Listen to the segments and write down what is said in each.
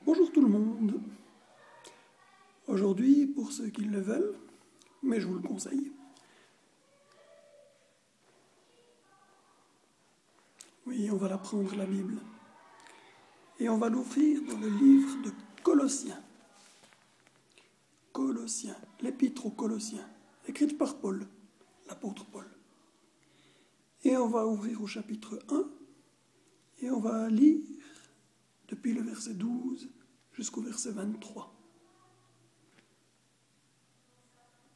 Bonjour tout le monde. Aujourd'hui, pour ceux qui le veulent, mais je vous le conseille, oui, on va la prendre la Bible et on va l'ouvrir dans le livre de Colossiens. Colossiens, l'épître aux Colossiens, écrite par Paul, l'apôtre Paul. Et on va ouvrir au chapitre 1 et on va lire depuis le verset 12 jusqu'au verset 23.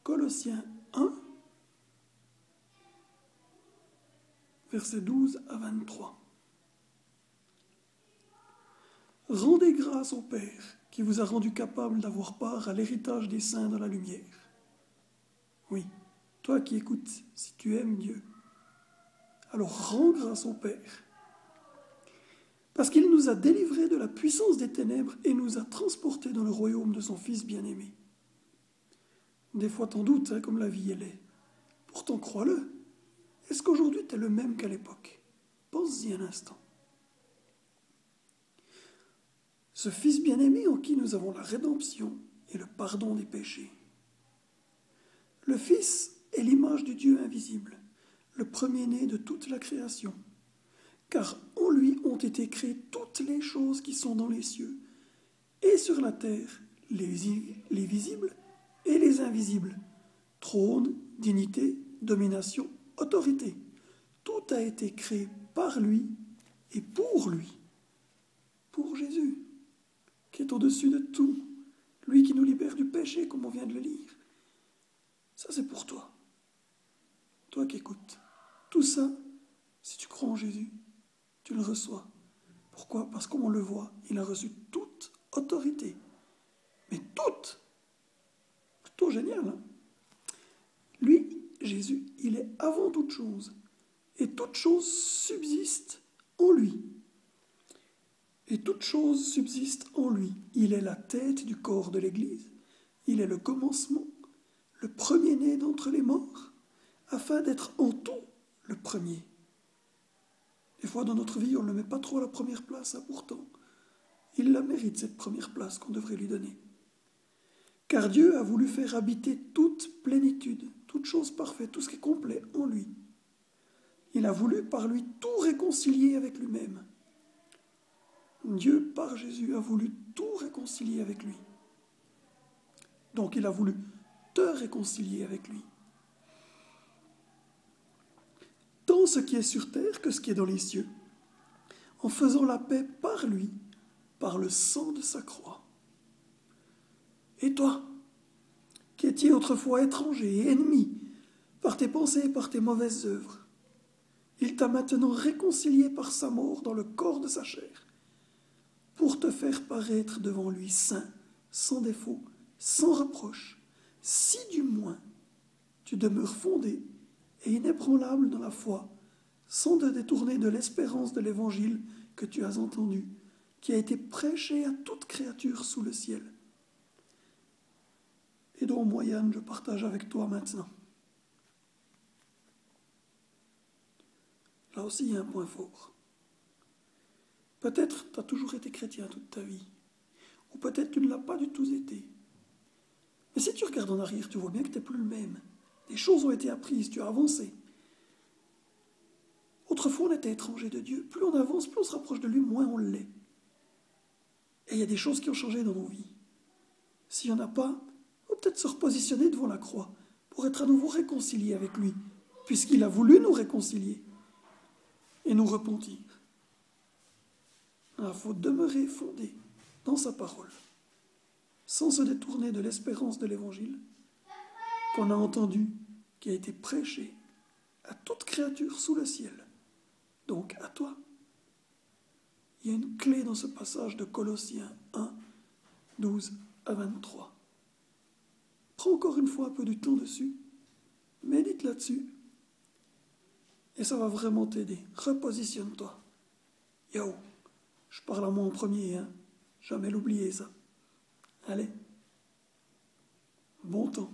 Colossiens 1, versets 12 à 23. Rendez grâce au Père qui vous a rendu capable d'avoir part à l'héritage des saints dans la lumière. Oui, toi qui écoutes, si tu aimes Dieu, alors rends grâce au Père. Parce qu'il nous a délivrés de la puissance des ténèbres et nous a transportés dans le royaume de son Fils bien-aimé. Des fois t'en doutes, comme la vie elle est. Pourtant crois-le. Est-ce qu'aujourd'hui tu es le même qu'à l'époque? Pense-y un instant. Ce Fils bien-aimé en qui nous avons la rédemption et le pardon des péchés. Le Fils est l'image du Dieu invisible, le premier-né de toute la création. Car en lui ont été créées toutes les choses qui sont dans les cieux et sur la terre, les visibles et les invisibles. Trône, dignité, domination, autorité. Tout a été créé par lui et pour lui. Pour Jésus, qui est au-dessus de tout. Lui qui nous libère du péché, comme on vient de le lire. Ça, c'est pour toi. Toi qui écoutes. Tout ça, si tu crois en Jésus, tu le reçois. Pourquoi? Parce qu'on le voit, il a reçu toute autorité. Mais toute. Plutôt génial, hein? Lui, Jésus, il est avant toute chose. Et toute chose subsiste en lui. Et toute chose subsiste en lui. Il est la tête du corps de l'Église. Il est le commencement, le premier-né d'entre les morts, afin d'être en tout le premier. Des fois, dans notre vie, on ne le met pas trop à la première place, pourtant. Il la mérite, cette première place qu'on devrait lui donner. Car Dieu a voulu faire habiter toute plénitude, toute chose parfaite, tout ce qui est complet en lui. Il a voulu par lui tout réconcilier avec lui-même. Dieu, par Jésus, a voulu tout réconcilier avec lui. Donc il a voulu te réconcilier avec lui. Tant ce qui est sur terre que ce qui est dans les cieux, en faisant la paix par lui, par le sang de sa croix. Et toi, qui étiez autrefois étranger et ennemi, par tes pensées et par tes mauvaises œuvres, il t'a maintenant réconcilié par sa mort dans le corps de sa chair, pour te faire paraître devant lui saint, sans défaut, sans reproche, si du moins tu demeures fondé et inébranlable dans la foi, sans te détourner de l'espérance de l'évangile que tu as entendu, qui a été prêché à toute créature sous le ciel, et dont moyenne je partage avec toi maintenant. Là aussi, il y a un point fort. Peut-être tu as toujours été chrétien toute ta vie, ou peut-être tu ne l'as pas du tout été. Mais si tu regardes en arrière, tu vois bien que tu n'es plus le même. Des choses ont été apprises, tu as avancé. Autrefois, on était étranger de Dieu. Plus on avance, plus on se rapproche de lui, moins on l'est. Et il y a des choses qui ont changé dans nos vies. S'il n'y en a pas, on peut peut-être se repositionner devant la croix pour être à nouveau réconcilié avec lui, puisqu'il a voulu nous réconcilier et nous repentir. Il faut demeurer fondé dans sa parole, sans se détourner de l'espérance de l'Évangile qu'on a entendu, qui a été prêché à toute créature sous le ciel. Donc à toi. Il y a une clé dans ce passage de Colossiens 1, 12 à 23. Prends encore une fois un peu du temps dessus, médite là-dessus, et ça va vraiment t'aider. Repositionne-toi. Yo, je parle à moi en premier, jamais l'oublier ça. Allez, bon temps.